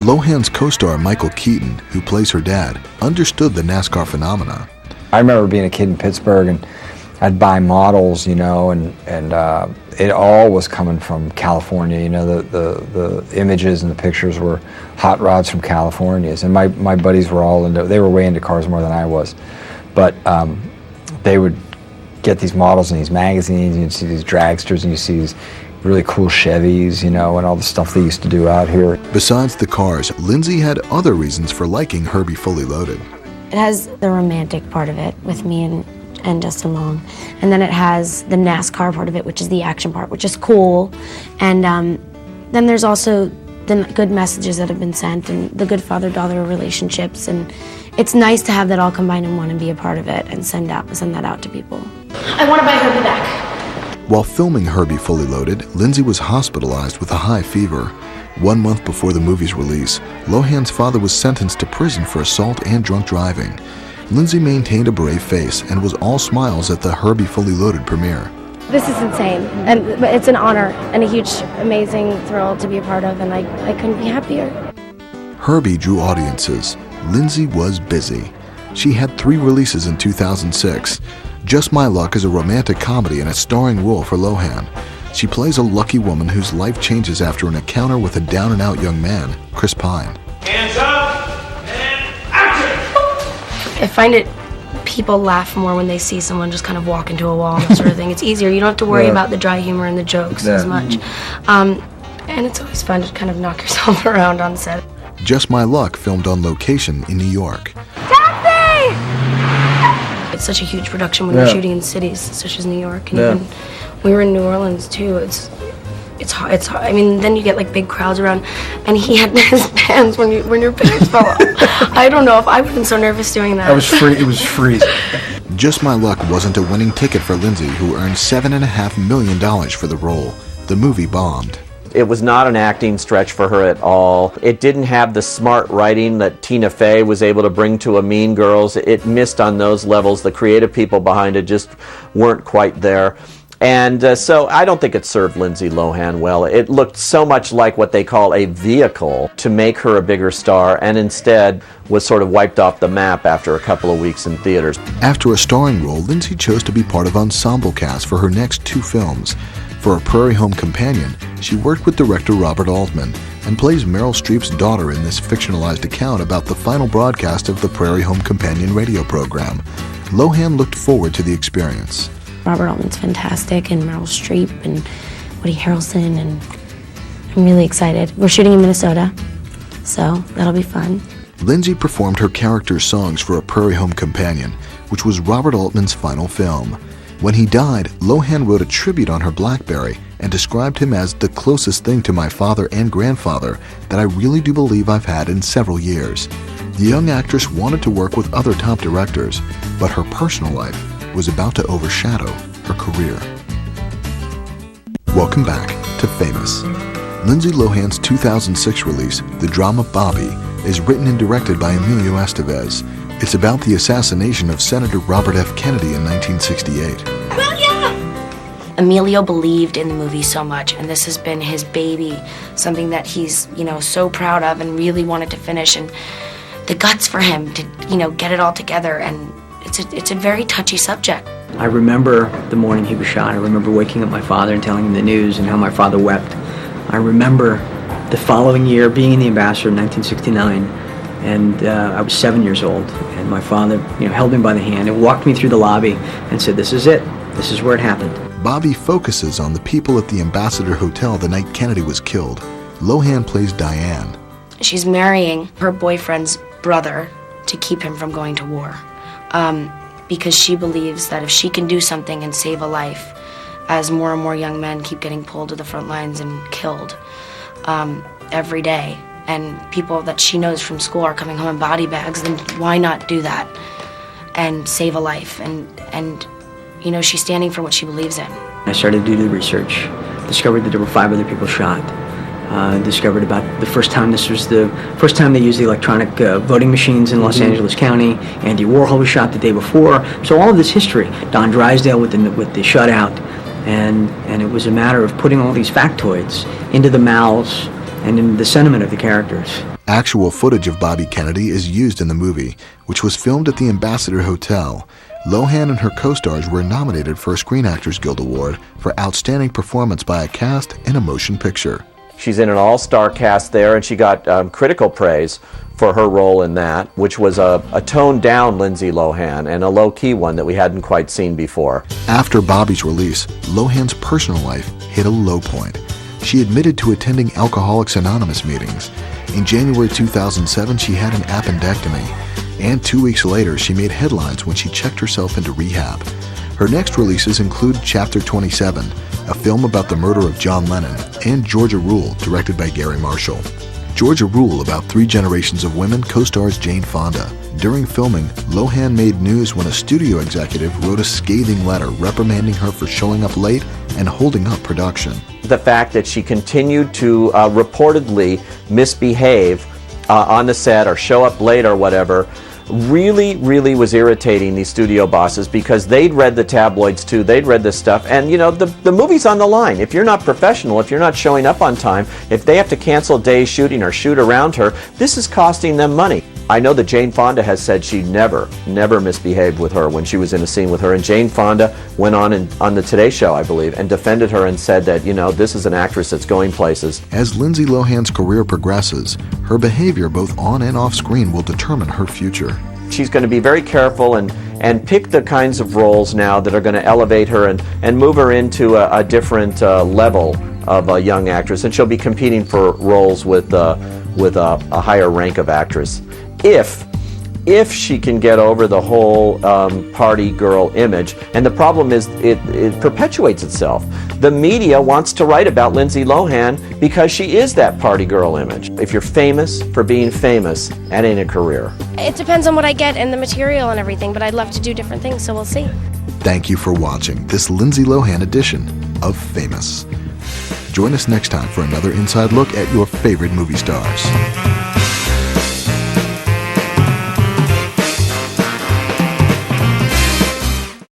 Lohan's co-star Michael Keaton, who plays her dad, understood the NASCAR phenomena. I remember being a kid in Pittsburgh, and I'd buy models, and it all was coming from California. The images and the pictures were hot rods from California. And my buddies were they were way into cars more than I was. But they would get these models in these magazines, and you'd see these dragsters, and you see these really cool Chevys, and all the stuff they used to do out here. Besides the cars, Lindsay had other reasons for liking Herbie Fully Loaded. It has the romantic part of it with me and Justin Long. And then it has the NASCAR part of it, which is the action part, which is cool. And then there's also the good messages that have been sent and the good father-daughter relationships. And it's nice to have that all combined in one and be a part of it and send that out to people. I want to buy Herbie back. While filming Herbie Fully Loaded, Lindsay was hospitalized with a high fever. 1 month before the movie's release, Lohan's father was sentenced to prison for assault and drunk driving. Lindsay maintained a brave face and was all smiles at the Herbie Fully Loaded premiere. This is insane, and it's an honor and a huge, amazing thrill to be a part of, and I couldn't be happier. Herbie drew audiences. Lindsay was busy. She had 3 releases in 2006. Just My Luck is a romantic comedy and a starring role for Lohan. She plays a lucky woman whose life changes after an encounter with a down-and-out young man, Chris Pine. Hands up and action! I find it people laugh more when they see someone just kind of walk into a wall and that sort of thing. It's easier. You don't have to worry about the dry humor and the jokes as much. And it's always fun to kind of knock yourself around on set. Just My Luck filmed on location in New York. It's such a huge production when you're shooting in cities such as New York, and even we were in New Orleans too. It's hard. I mean, then you get like big crowds around, and he had his pants when your pants fell off. I don't know if I would have been so nervous doing that. It was freezing. Just My Luck wasn't a winning ticket for Lindsay, who earned $7.5 million for the role. The movie bombed. It was not an acting stretch for her at all. It didn't have the smart writing that Tina Fey was able to bring to a Mean Girls. It missed on those levels. The creative people behind it just weren't quite there. And so I don't think it served Lindsay Lohan well. It looked so much like what they call a vehicle to make her a bigger star, and instead was sort of wiped off the map after a couple of weeks in theaters. After a starring role, Lindsay chose to be part of ensemble cast for her next 2 films. For A Prairie Home Companion, she worked with director Robert Altman and plays Meryl Streep's daughter in this fictionalized account about the final broadcast of the Prairie Home Companion radio program. Lohan looked forward to the experience. Robert Altman's fantastic, and Meryl Streep and Woody Harrelson, and I'm really excited. We're shooting in Minnesota, so that'll be fun. Lindsay performed her character's songs for A Prairie Home Companion, which was Robert Altman's final film. When he died, Lohan wrote a tribute on her BlackBerry and described him as the closest thing to my father and grandfather that I really do believe I've had in several years. The young actress wanted to work with other top directors, but her personal life was about to overshadow her career. Welcome back to Famous. Lindsay Lohan's 2006 release, the drama Bobby, is written and directed by Emilio Estevez. It's about the assassination of Senator Robert F. Kennedy in 1968. Emilio believed in the movie so much, and this has been his baby, something that he's, so proud of and really wanted to finish, and the guts for him to, get it all together, and it's a very touchy subject. I remember the morning he was shot. I remember waking up my father and telling him the news and how my father wept. I remember the following year being in the Ambassador in 1969, and I was 7 years old, and my father held me by the hand and walked me through the lobby and said, "This is it. This is where it happened." Bobby focuses on the people at the Ambassador Hotel the night Kennedy was killed. Lohan plays Diane. She's marrying her boyfriend's brother to keep him from going to war, because she believes that if she can do something and save a life, as more and more young men keep getting pulled to the front lines and killed every day, and people that she knows from school are coming home in body bags, then why not do that and save a life? And she's standing for what she believes in. I started to do the research, discovered that there were 5 other people shot, discovered about the first time they used the electronic voting machines in Los Angeles County. Andy Warhol was shot the day before. So all of this history, Don Drysdale with the shutout, and it was a matter of putting all these factoids into the mouths and into the sentiment of the characters. Actual footage of Bobby Kennedy is used in the movie, which was filmed at the Ambassador Hotel. Lohan and her co-stars were nominated for a Screen Actors Guild Award for Outstanding Performance by a Cast in a Motion Picture. She's in an all-star cast there, and she got critical praise for her role in that, which was a toned-down Lindsay Lohan and a low-key one that we hadn't quite seen before. After Bobby's release, Lohan's personal life hit a low point. She admitted to attending Alcoholics Anonymous meetings. In January 2007, she had an appendectomy, and 2 weeks later, she made headlines when she checked herself into rehab. Her next releases include Chapter 27, a film about the murder of John Lennon, and Georgia Rule, directed by Gary Marshall. Georgia Rule, about 3 generations of women, co-stars Jane Fonda. During filming, Lohan made news when a studio executive wrote a scathing letter reprimanding her for showing up late and holding up production. The fact that she continued to reportedly misbehave on the set or show up late or whatever really was irritating these studio bosses, because they'd read the tabloids too, they'd read this stuff, and you know, the movie's on the line. If you're not professional, if you're not showing up on time, if they have to cancel days shooting or shoot around her, this is costing them money. I know that Jane Fonda has said she never misbehaved with her when she was in a scene with her, and Jane Fonda went on the Today Show, I believe, and defended her and said that, you know, this is an actress that's going places. As Lindsay Lohan's career progresses, her behavior both on and off screen will determine her future. She's going to be very careful and pick the kinds of roles now that are going to elevate her and move her into a different level of a young actress, and she'll be competing for roles with a higher rank of actress. If she can get over the whole party girl image, and the problem is it perpetuates itself. The media wants to write about Lindsay Lohan because she is that party girl image. If you're famous for being famous, that ain't a career. It depends on what I get and the material and everything, but I'd love to do different things, so we'll see. Thank you for watching this Lindsay Lohan edition of Famous. Join us next time for another inside look at your favorite movie stars.